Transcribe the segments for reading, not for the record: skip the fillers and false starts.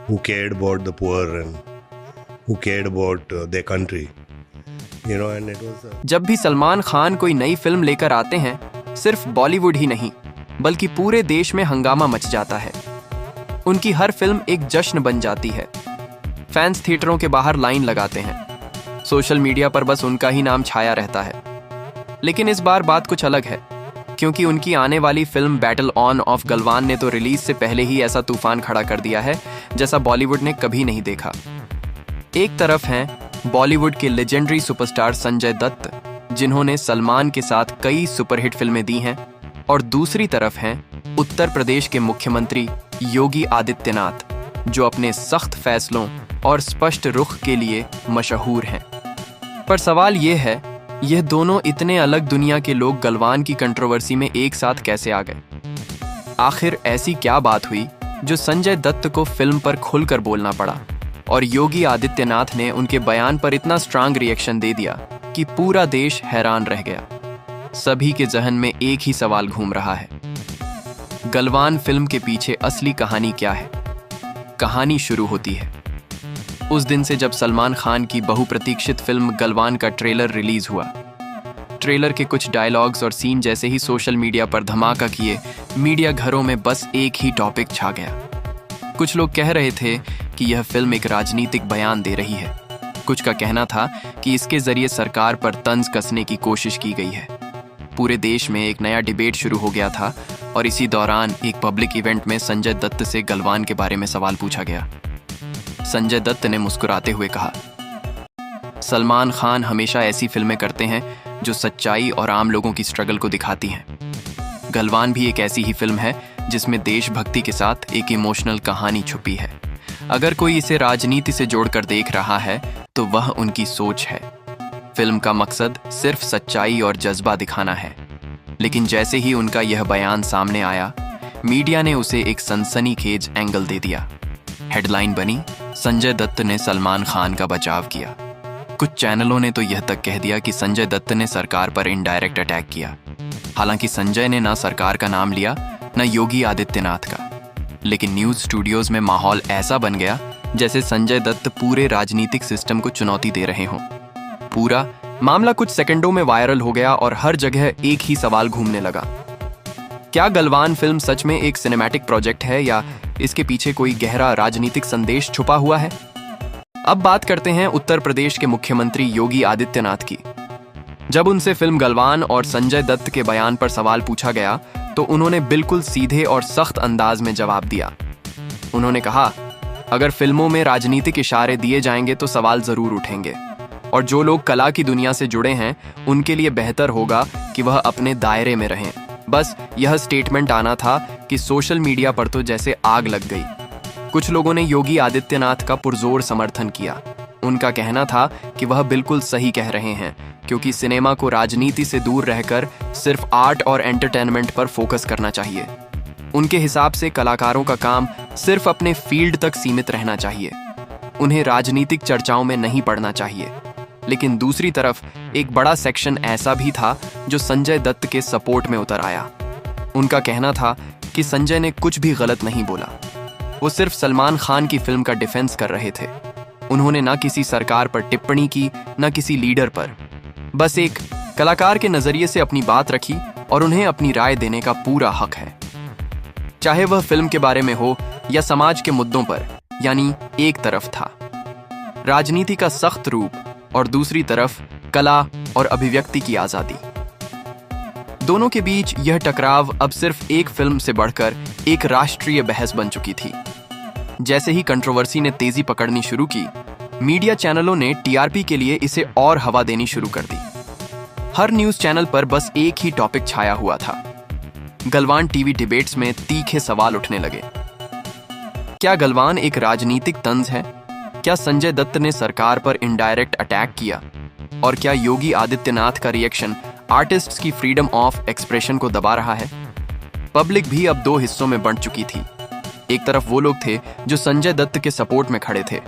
who cared about the poor and who cared about their country. And it was जब भी सलमान खान कोई नई film लेकर आते हैं, सिर्फ बॉलीवुड ही नहीं बल्कि पूरे देश में हंगामा मच जाता है। उनकी हर फिल्म एक जश्न बन जाती है। फैंस थिएटरों के बाहर लाइन लगाते हैं। सोशल मीडिया पर बस उनका ही नाम छाया रहता है। लेकिन इस बार बात कुछ अलग है, क्योंकि उनकी आने वाली film battle on off Galwan ने तो रिलीज से पहले ही ऐसा तूफान खड़ा कर दिया है जैसा बॉलीवुड ने कभी नहीं देखा। एक तरफ हैं बॉलीवुड के लेजेंडरी सुपरस्टार संजय दत्त, जिन्होंने सलमान के साथ कई सुपरहिट फिल्में दी हैं, और दूसरी तरफ हैं उत्तर प्रदेश के मुख्यमंत्री योगी आदित्यनाथ, जो अपने सख्त फैसलों और स्पष्ट रुख के लिए मशहूर हैं। पर सवाल ये है, यह दोनों इतने अलग दुनिया के लोग गलवान की कंट्रोवर्सी में एक साथ कैसे आ गए? आखिर ऐसी क्या बात हुई जो संजय दत्त को फिल्म पर खुलकर बोलना पड़ा और योगी आदित्यनाथ ने उनके बयान पर इतना स्ट्रांग रिएक्शन दे दिया कि पूरा देश हैरान रह गया। सभी के जहन में एक ही सवाल घूम रहा है, गलवान फिल्म के पीछे असली कहानी क्या है? कहानी शुरू होती है उस दिन से जब सलमान खान की बहुप्रतीक्षित फिल्म गलवान का ट्रेलर रिलीज हुआ। ट्रेलर के कुछ डायलॉग्स और सीन जैसे ही सोशल मीडिया पर धमाका किए, मीडिया घरों में बस एक ही टॉपिक छा गया। कुछ लोग कह रहे थे कि यह फिल्म एक राजनीतिक बयान दे रही है। कुछ का कहना था कि इसके जरिए सरकार पर तंज कसने की कोशिश की गई है। पूरे देश में एक नया डिबेट शुरू हो गया था और इसी दौरान एक पब्लिक इवेंट में संजय दत्त से गलवान के बारे में सवाल पूछा गया। संजय दत्त ने मुस्कुराते हुए कहा, सलमान खान हमेशा ऐसी फिल्में करते हैं जो सच्चाई और आम लोगों की स्ट्रगल को दिखाती हैं। गलवान भी एक ऐसी ही फिल्म है जिसमें देशभक्ति के साथ एक इमोशनल कहानी छुपी है। अगर कोई इसे राजनीति से जोड़कर देख रहा है तो वह उनकी सोच है। फिल्म का मकसद सिर्फ सच्चाई और जज्बा दिखाना है। लेकिन जैसे ही उनका यह बयान सामने आया, मीडिया ने उसे एक सनसनीखेज एंगल दे दिया। हेडलाइन बनी, संजय दत्त ने सलमान खान का बचाव किया। कुछ चैनलों ने तो यह तक कह दिया कि संजय दत्त ने सरकार पर इनडायरेक्ट अटैक किया। हालांकि संजय ने ना सरकार का नाम लिया, न योगी आदित्यनाथ का। लेकिन न्यूज़ स्टूडियोज में माहौल ऐसा बन गया जैसे संजय दत्त पूरे राजनीतिक सिस्टम को चुनौती दे रहे हों। पूरा मामला कुछ सेकंडों में वायरल हो गया और हर जगह एक ही सवाल घूमने लगा, क्या गलवान फिल्म सच में एक सिनेमैटिक प्रोजेक्ट है या इसके पीछे कोई गहरा राजनीतिक संदेश छुपा हुआ है? अब बात करते हैं उत्तर प्रदेश के मुख्यमंत्री योगी आदित्यनाथ की। जब उनसे फिल्म गलवान और संजय दत्त के बयान पर सवाल पूछा गया तो उन्होंने बिल्कुल सीधे और सख्त अंदाज में जवाब दिया। उन्होंने कहा, अगर फिल्मों में राजनीतिक इशारे दिए जाएंगे तो सवाल जरूर उठेंगे, और जो लोग कला की दुनिया से जुड़े हैं उनके लिए बेहतर होगा कि वह अपने दायरे में रहें। बस यह स्टेटमेंट आना था कि सोशल मीडिया पर तो जैसे आग लग गई। कुछ लोगों ने योगी आदित्यनाथ का पुरजोर समर्थन किया। उनका कहना था कि वह बिल्कुल सही कह रहे हैं, क्योंकि सिनेमा को राजनीति से दूर रहकर सिर्फ आर्ट और एंटरटेनमेंट पर फोकस करना चाहिए। उनके हिसाब से कलाकारों का काम सिर्फ अपने फील्ड तक सीमित रहना चाहिए। उन्हें राजनीतिक चर्चाओं में नहीं पड़ना चाहिए। लेकिन दूसरी तरफ एक बड़ा सेक्शन ऐसा भी था जो संजय दत्त के सपोर्ट में उतर आया। उनका कहना था कि संजय ने कुछ भी गलत नहीं बोला। वो सिर्फ सलमान खान की फिल्म का डिफेंस कर रहे थे। उन्होंने ना किसी सरकार पर टिप्पणी की, ना किसी लीडर पर। बस एक कलाकार के नजरिए से अपनी बात रखी और उन्हें अपनी राय देने का पूरा हक है, चाहे वह फिल्म के बारे में हो या समाज के मुद्दों पर। यानी एक तरफ था राजनीति का सख्त रूप और दूसरी तरफ कला और अभिव्यक्ति की आजादी। दोनों के बीच यह टकराव अब सिर्फ एक फिल्म से बढ़कर एक राष्ट्रीय बहस बन चुकी थी। जैसे ही कंट्रोवर्सी ने तेजी पकड़नी शुरू की, मीडिया चैनलों ने टीआरपी के लिए इसे और हवा देनी शुरू कर दी। हर न्यूज चैनल पर बस एक ही टॉपिक छाया हुआ था। गलवान टीवी डिबेट्स में तीखे सवाल उठने लगे। क्या गलवान एक राजनीतिक तंज है? क्या संजय दत्त ने सरकार पर इनडायरेक्ट अटैक किया? और क्या योगी आदित्यनाथ का रिएक्शन आर्टिस्ट्स की फ्रीडम ऑफ एक्सप्रेशन को दबा रहा है? पब्लिक भी अब दो हिस्सों में बंट चुकी थी। एक तरफ वो लोग थे जो संजय दत्त के सपोर्ट में खड़े थे।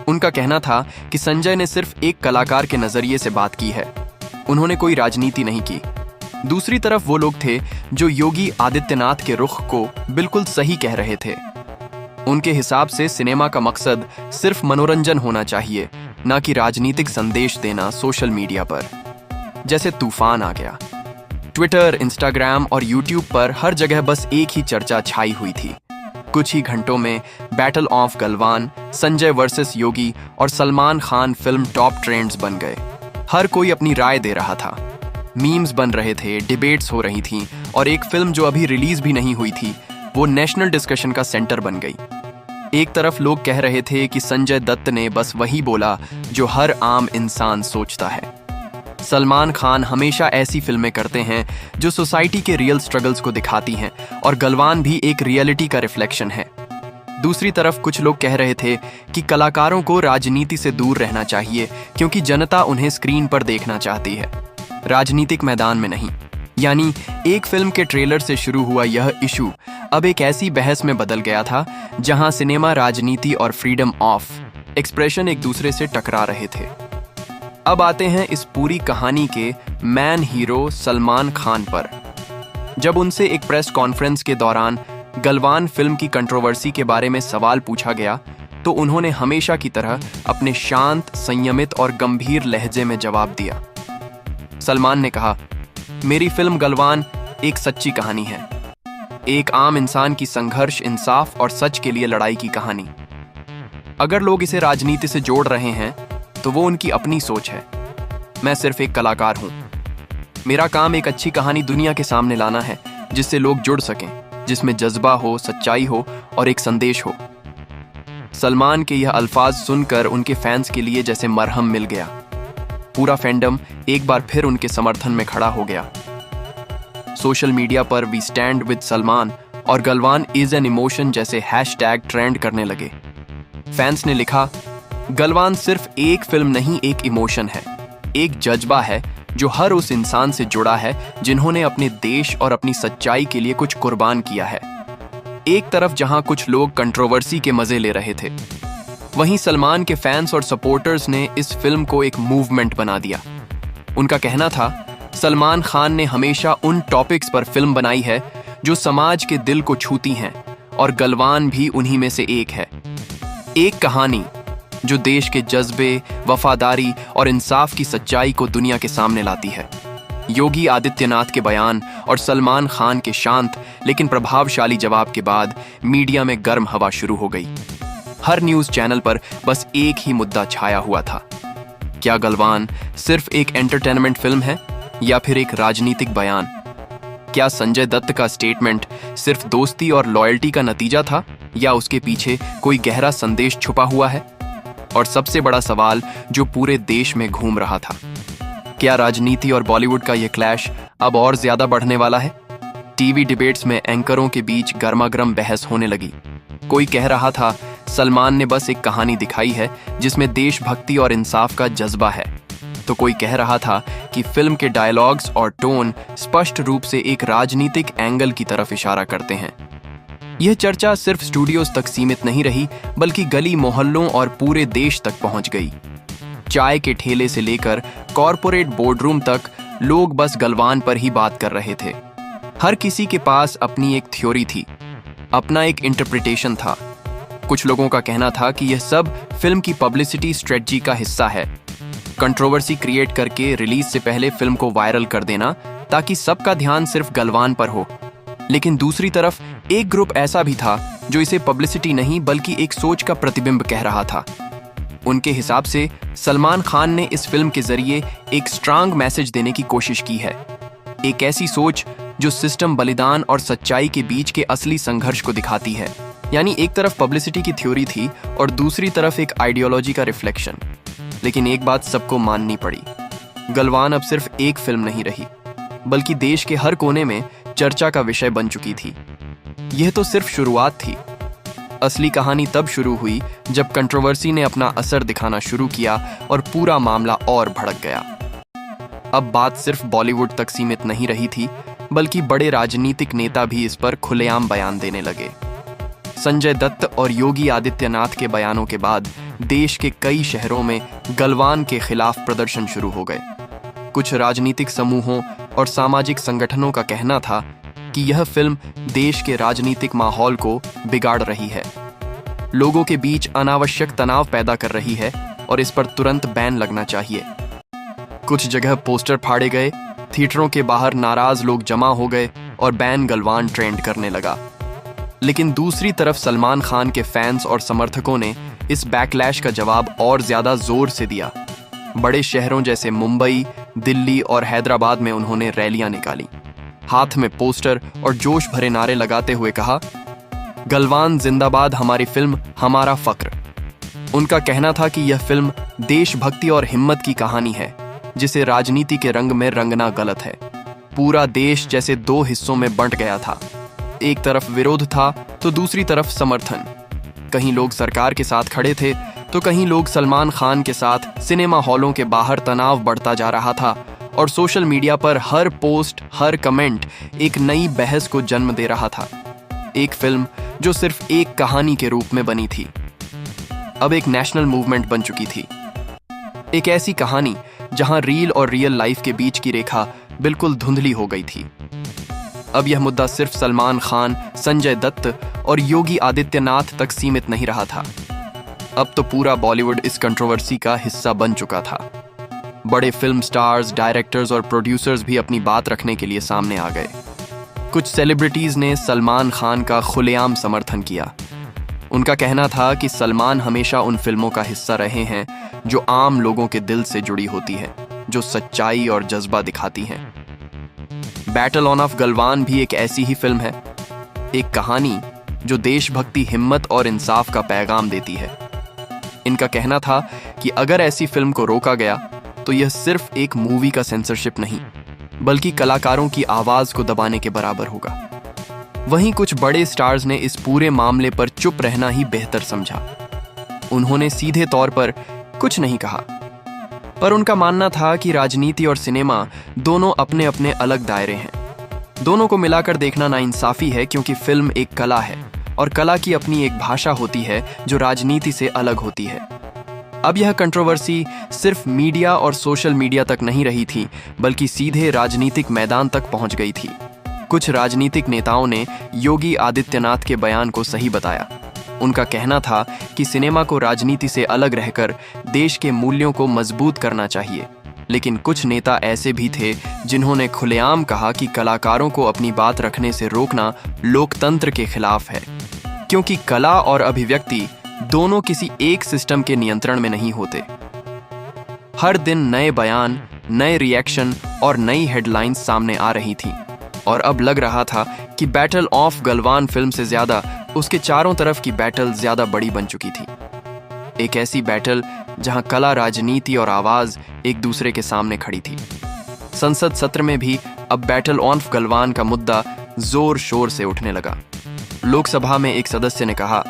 उनका कहना था कि संजय ने सिर्फ एक कलाकार के नजरिए से बात की है, उन्होंने कोई राजनीति नहीं की। दूसरी तरफ वो लोग थे जो योगी आदित्यनाथ के रुख को बिल्कुल सही कह रहे थे। उनके हिसाब से सिनेमा का मकसद सिर्फ मनोरंजन होना चाहिए, ना कि राजनीतिक संदेश देना सोशल मीडिया पर। जैसे तूफान आ गया। ट्विटर, इंस्टाग्राम और यूट्यूब पर हर जगह बस एक ही चर्चा छाई हुई थी। कुछ ही घंटों में battle of Galwan, Sanjay versus Yogi और Salman Khan film top trends बन गए। हर कोई अपनी राय दे रहा था। मीम्स बन रहे थे, डिबेट्स हो रही थीं और एक फिल्म जो अभी रिलीज भी नहीं हुई थी वो नेशनल डिस्कशन का सेंटर बन गई। एक तरफ लोग कह रहे थे कि संजय दत्त ने बस वही बोला जो हर आम इंसान सोचता है। सलमान खान हमेशा ऐसी फिल्में करते हैं जो सोसाइटी के रियल स्ट्रगल्स को दिखाती हैं और गलवान भी एक रियलिटी का रिफ्लेक्शन है। दूसरी तरफ कुछ लोग कह रहे थे कि कलाकारों को राजनीति से दूर रहना चाहिए क्योंकि जनता उन्हें स्क्रीन पर देखना चाहती है, राजनीतिक मैदान में नहीं। यानी एक फिल्म के ट्रेलर से शुरू हुआ यह इशू अब एक ऐसी बहस में बदल गया था जहां सिनेमा, राजनीति और फ्रीडम ऑफ एक्सप्रेशन एक दूसरे से टकरा रहे थे। अब आते हैं इस पूरी कहानी के मैन हीरो सलमान खान पर। जब उनसे एक प्रेस कॉन्फ्रेंस के दौरान गलवान फिल्म की कंट्रोवर्सी के बारे में सवाल पूछा गया तो उन्होंने हमेशा की तरह अपने शांत, संयमित और गंभीर लहजे में जवाब दिया। सलमान ने कहा, मेरी फिल्म गलवान एक सच्ची कहानी है, एक आम इंसान की संघर्ष, इंसाफ और सच के लिए लड़ाई की कहानी। अगर लोग इसे राजनीति से जोड़ रहे हैं तो वो उनकी अपनी सोच है। मैं सिर्फ एक कलाकार हूं। मेरा काम एक अच्छी कहानी दुनिया के सामने लाना है जिससे लोग जुड़ सकें, जिसमें जज्बा हो, सच्चाई हो और एक संदेश हो। सलमान के यह अल्फाज सुनकर उनके फैंस के लिए जैसे मरहम मिल गया। पूरा फैंडम एक बार फिर उनके समर्थन में खड़ा हो गया। सोशल मीडिया पर वी स्टैंड विद सलमान और गलवान इज एन इमोशन जैसे हैशटैग ट्रेंड करने लगे। फैंस ने लिखा, गलवान सिर्फ एक फिल्म नहीं, एक इमोशन है, एक जज्बा है जो हर उस इंसान से जुड़ा है जिन्होंने अपने देश और अपनी सच्चाई के लिए कुछ कुर्बान किया है। एक तरफ जहां कुछ लोग कंट्रोवर्सी के मजे ले रहे थे, वहीं सलमान के फैंस और सपोर्टर्स ने इस फिल्म को एक मूवमेंट बना दिया। उनका कहना था, सलमान खान ने हमेशा उन टॉपिक्स पर फिल्म बनाई है जो समाज के दिल को छूती हैं और गलवान भी उन्हीं में से एक है। एक कहानी जो देश के जज्बे, वफादारी और इंसाफ की सच्चाई को दुनिया के सामने लाती है। योगी आदित्यनाथ के बयान और सलमान खान के शांत लेकिन प्रभावशाली जवाब के बाद मीडिया में गर्म हवा शुरू हो गई। हर न्यूज़ चैनल पर बस एक ही मुद्दा छाया हुआ था। क्या गलवान सिर्फ एक एंटरटेनमेंट फिल्म है या फिर एक राजनीतिक बयान? क्या संजय दत्त का स्टेटमेंट सिर्फ दोस्ती और लॉयल्टी का नतीजा था या उसके पीछे कोई गहरा संदेश छुपा हुआ है? और सबसे बड़ा सवाल जो पूरे देश में घूम रहा था, क्या राजनीति और बॉलीवुड का यह क्लैश अब और ज्यादा बढ़ने वाला है? टीवी डिबेट्स में एंकरों के बीच गर्मागर्म बहस होने लगी। कोई कह रहा था सलमान ने बस एक कहानी दिखाई है जिसमें देशभक्ति और इंसाफ का जज्बा है, तो कोई कह रहा था कि फिल्म के डायलॉग्स और टोन स्पष्ट रूप से एक राजनीतिक एंगल की तरफ इशारा करते हैं। यह चर्चा सिर्फ स्टूडियोज तक सीमित नहीं रही बल्कि गली मोहल्लों और पूरे देश तक पहुंच गई। चाय के ठेले से लेकर कॉरपोरेट बोर्डरूम तक लोग बस गलवान पर ही बात कर रहे थे। हर किसी के पास अपनी एक थ्योरी थी, अपना एक इंटरप्रिटेशन था। कुछ लोगों का कहना था कि यह सब फिल्म की पब्लिसिटी स्ट्रेटजी का हिस्सा है, कंट्रोवर्सी क्रिएट करके रिलीज से पहले फिल्म को वायरल कर देना ताकि सबका ध्यान सिर्फ गलवान पर हो। लेकिन दूसरी तरफ एक ग्रुप ऐसा भी था जो इसे पब्लिसिटी नहीं बल्कि एक सोच का प्रतिबिंब कह रहा था। उनके हिसाब से सलमान खान ने इस फिल्म के जरिए एक स्ट्रांग मैसेज देने की कोशिश की है, एक ऐसी सोच जो सिस्टम, बलिदान और सच्चाई के बीच के असली संघर्ष को दिखाती है। यानी एक तरफ पब्लिसिटी की थ्योरी थी और दूसरी तरफ एक आइडियोलॉजी का रिफ्लेक्शन। लेकिन एक बात सबको माननी पड़ी, गलवान अब सिर्फ एक फिल्म नहीं रही बल्कि देश के हर कोने में चर्चा का विषय बन चुकी थी। यह तो सिर्फ शुरुआत थी। असली कहानी तब शुरू हुई जब कंट्रोवर्सी ने अपना असर दिखाना शुरू किया और पूरा मामला और भड़क गया। अब बात सिर्फ बॉलीवुड तक सीमित नहीं रही थी बल्कि बड़े राजनीतिक नेता भी इस पर खुलेआम बयान देने लगे। संजय दत्त और योगी आदित्यनाथ के बयानों के बाद देश के कई शहरों में गलवान के खिलाफ प्रदर्शन शुरू हो गए। कुछ राजनीतिक समूहों और सामाजिक संगठनों का कहना था कि यह फिल्म देश के राजनीतिक माहौल को बिगाड़ रही है। लोगों के बीच अनावश्यक तनाव पैदा कर रही है और इस पर तुरंत बैन लगना चाहिए। कुछ जगह पोस्टर फाड़े गए, थिएटरों के बाहर नाराज लोग जमा हो गए और बैन गलवान ट्रेंड करने लगा। लेकिन दूसरी तरफ सलमान खान के फैंस और समर्थकों ने इस बैकलैश का जवाब और ज्यादा जोर से दिया। बड़े शहरों जैसे मुंबई, दिल्ली और हैदराबाद में उन्होंने रैलियां निकाली, हाथ में पोस्टर और जोश भरे नारे लगाते हुए कहा, गलवान जिंदाबाद, हमारी फिल्म हमारा फक्र। उनका कहना था कि यह फिल्म देशभक्ति और हिम्मत की कहानी है, जिसे राजनीति के रंग में रंगना गलत है। पूरा देश जैसे दो हिस्सों में बंट गया था, एक तरफ विरोध था तो दूसरी तरफ समर्थन। कहीं लोग सरकार के साथ खड़े थे तो कहीं लोग सलमान खान के साथ। सिनेमा हॉलों के बाहर तनाव बढ़ता जा रहा था और सोशल मीडिया पर हर पोस्ट, हर कमेंट एक नई बहस को जन्म दे रहा था। एक फिल्म जो सिर्फ एक कहानी के रूप में बनी थी, अब एक नेशनल मूवमेंट बन चुकी थी। एक ऐसी कहानी जहां रील और रियल लाइफ के बीच की रेखा बिल्कुल धुंधली हो गई थी। अब यह मुद्दा सिर्फ सलमान खान, संजय दत्त और योगी आदित्यनाथ तक सीमित नहीं रहा था। अब तो पूरा बॉलीवुड इस कंट्रोवर्सी का हिस्सा बन चुका था। बड़े फिल्म स्टार्स, डायरेक्टर्स और प्रोड्यूसर्स भी अपनी बात रखने के लिए सामने आ गए। कुछ सेलिब्रिटीज ने सलमान खान का खुलेआम समर्थन किया। उनका कहना था कि सलमान हमेशा उन फिल्मों का हिस्सा रहे हैं जो आम लोगों के दिल से जुड़ी होती है, जो सच्चाई और जज्बा दिखाती हैं। बैटल ऑन ऑफ गलवान भी एक ऐसी ही फिल्म है, एक कहानी जो देशभक्ति, हिम्मत और इंसाफ का पैगाम देती है। इनका कहना था कि अगर ऐसी फिल्म को रोका गया तो यह सिर्फ एक मूवी का सेंसरशिप नहीं, बल्कि कलाकारों की आवाज को दबाने के बराबर होगा। वहीं कुछ बड़े स्टार्स ने इस पूरे मामले पर चुप रहना ही बेहतर समझा। उन्होंने सीधे तौर पर कुछ नहीं कहा, पर उनका मानना था कि राजनीति और सिनेमा दोनों अपने अपने अलग दायरे हैं। दोनों को मिलाकर देखना नाइंसाफी है, क्योंकि फिल्म एक कला है और कला की अपनी एक भाषा होती है जो राजनीति से अलग होती है। अब यह कंट्रोवर्सी सिर्फ मीडिया और सोशल मीडिया तक नहीं रही थी, बल्कि सीधे राजनीतिक मैदान तक पहुंच गई थी। कुछ राजनीतिक नेताओं ने योगी आदित्यनाथ के बयान को सही बताया। उनका कहना था कि सिनेमा को राजनीति से अलग रहकर देश के मूल्यों को मजबूत करना चाहिए। लेकिन कुछ नेता ऐसे भी थे जिन्होंने खुलेआम कहा कि कलाकारों को अपनी बात रखने से रोकना लोकतंत्र के खिलाफ है, क्योंकि कला और अभिव्यक्ति दोनों किसी एक सिस्टम के नियंत्रण में नहीं होते। हर दिन नए बयान, नए रिएक्शन और नई हेडलाइंस सामने आ रही थी और अब लग रहा था कि बैटल ऑफ गलवान फिल्म से ज्यादा उसके चारों तरफ की बैटल ज्यादा बड़ी बन चुकी थी। एक ऐसी बैटल जहां कला, राजनीति और आवाज एक दूसरे के सामने खड़ी थी। संसद सत्र में भी अब बैटल ऑफ गलवान का मुद्दा जोर शोर से उठने लगा। लोकसभा में एक सदस्य ने कहा,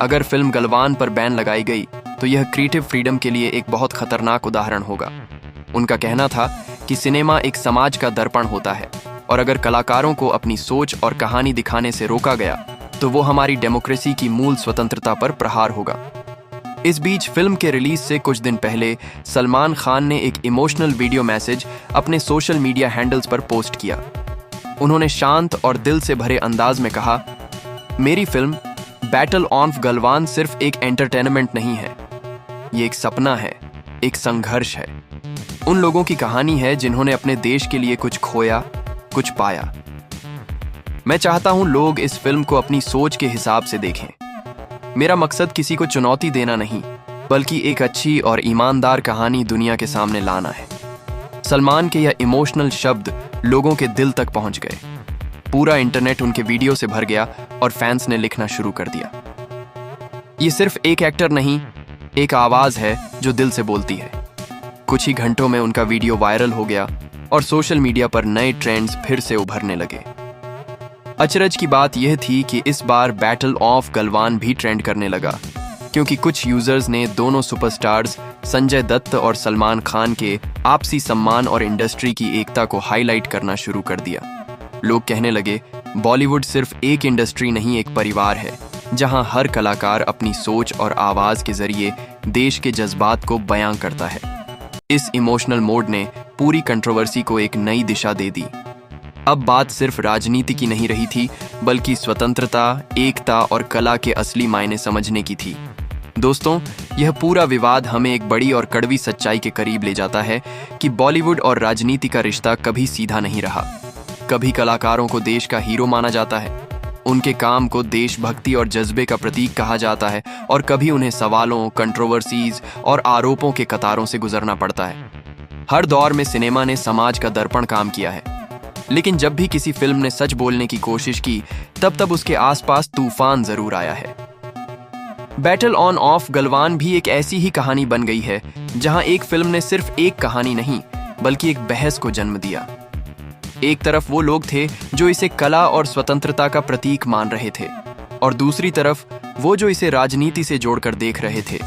अगर फिल्म गलवान पर बैन लगाई गई तो यह क्रिएटिव फ्रीडम के लिए एक बहुत खतरनाक उदाहरण होगा। उनका कहना था कि सिनेमा एक समाज का दर्पण होता है और अगर कलाकारों को अपनी सोच और कहानी दिखाने से रोका गया तो वो हमारी डेमोक्रेसी की मूल स्वतंत्रता पर प्रहार होगा। इस बीच फिल्म के रिलीज से कुछ दिन पहले सलमान खान ने एक इमोशनल वीडियो मैसेज अपने सोशल मीडिया हैंडल्स पर पोस्ट किया। उन्होंने शांत और दिल से भरे अंदाज में कहा, मेरी फिल्म बैटल ऑफ गलवान सिर्फ एक एंटरटेनमेंट नहीं है, ये एक सपना है, एक संघर्ष है। उन लोगों की कहानी है जिन्होंने अपने देश के लिए कुछ खोया, कुछ पाया। मैं चाहता हूं लोग इस फिल्म को अपनी सोच के हिसाब से देखें। मेरा मकसद किसी को चुनौती देना नहीं, बल्कि एक अच्छी और ईमानदार कहानी दुनिया के सामने लाना है। सलमान के यह इमोशनल शब्द लोगों के दिल तक पहुंच गए। पूरा इंटरनेट उनके वीडियो से भर गया और फैंस ने लिखना शुरू कर दिया, ये सिर्फ एक एक्टर नहीं, एक आवाज है जो दिल से बोलती है। कुछ ही घंटों में उनका वीडियो वायरल हो गया और सोशल मीडिया पर नए ट्रेंड्स फिर से उभरने लगे। अचरज की बात यह थी कि इस बार बैटल ऑफ गलवान भी ट्रेंड करने लगा, क्योंकि कुछ यूजर्स ने दोनों सुपरस्टार्स संजय दत्त और सलमान खान के आपसी सम्मान और इंडस्ट्री की एकता को हाईलाइट करना शुरू कर दिया। लोग कहने लगे, बॉलीवुड सिर्फ एक इंडस्ट्री नहीं, एक परिवार है जहां हर कलाकार अपनी सोच और आवाज के जरिए देश के जज्बात को बयां करता है। इस इमोशनल मोड ने पूरी कंट्रोवर्सी को एक नई दिशा दे दी। अब बात सिर्फ राजनीति की नहीं रही थी, बल्कि स्वतंत्रता, एकता और कला के असली मायने समझने की थी। दोस्तों, यह पूरा विवाद हमें एक बड़ी और कड़वी सच्चाई के करीब ले जाता है कि बॉलीवुड और राजनीति का रिश्ता कभी सीधा नहीं रहा। कभी कलाकारों को देश का हीरो माना जाता है, उनके काम को देशभक्ति और जज्बे का प्रतीक कहा जाता है, और कभी उन्हें सवालों, कंट्रोवर्सीज और आरोपों के कतारों से गुजरना पड़ता है। हर दौर में सिनेमा ने समाज का दर्पण काम किया है, लेकिन जब भी किसी फिल्म ने सच बोलने की कोशिश की, तब उसके आसपास तूफान जरूर आया है। बैटल ऑन ऑफ गलवान भी एक ऐसी ही कहानी बन गई है, जहां एक फिल्म ने सिर्फ एक कहानी नहीं, बल्कि एक बहस को जन्म दिया। एक तरफ वो लोग थे जो इसे कला और स्वतंत्रता का प्रतीक मान रहे थे, और दूसरी तरफ वो जो इसे राजनीति से जोड़कर देख रहे थे।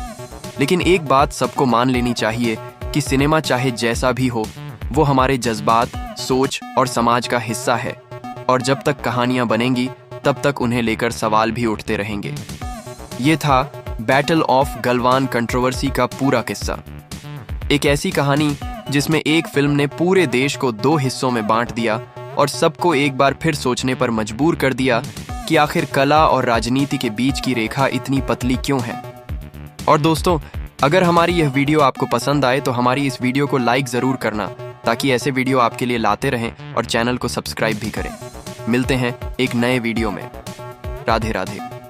लेकिन एक बात सबको मान लेनी चाहिए कि सिनेमा चाहे जैसा भी हो, वो हमारे जज्बात, सोच और समाज का हिस्सा है, और जब तक कहानियां बनेंगी तब तक उन्हें लेकर सवाल भी उठते रहेंगे। ये था बैटल ऑफ गलवान कंट्रोवर्सी का पूरा किस्सा। एक ऐसी कहानी जिसमें एक फिल्म ने पूरे देश को दो हिस्सों में बांट दिया और सबको एक बार फिर सोचने पर मजबूर कर दिया कि आखिर कला और राजनीति के बीच की रेखा इतनी पतली क्यों है। और दोस्तों, अगर हमारी यह वीडियो आपको पसंद आए तो हमारी इस वीडियो को लाइक ज़रूर करना, ताकि ऐसे वीडियो आपके लिए लाते रहें, और चैनल को सब्सक्राइब भी करें। मिलते हैं एक नए वीडियो में। राधे राधे।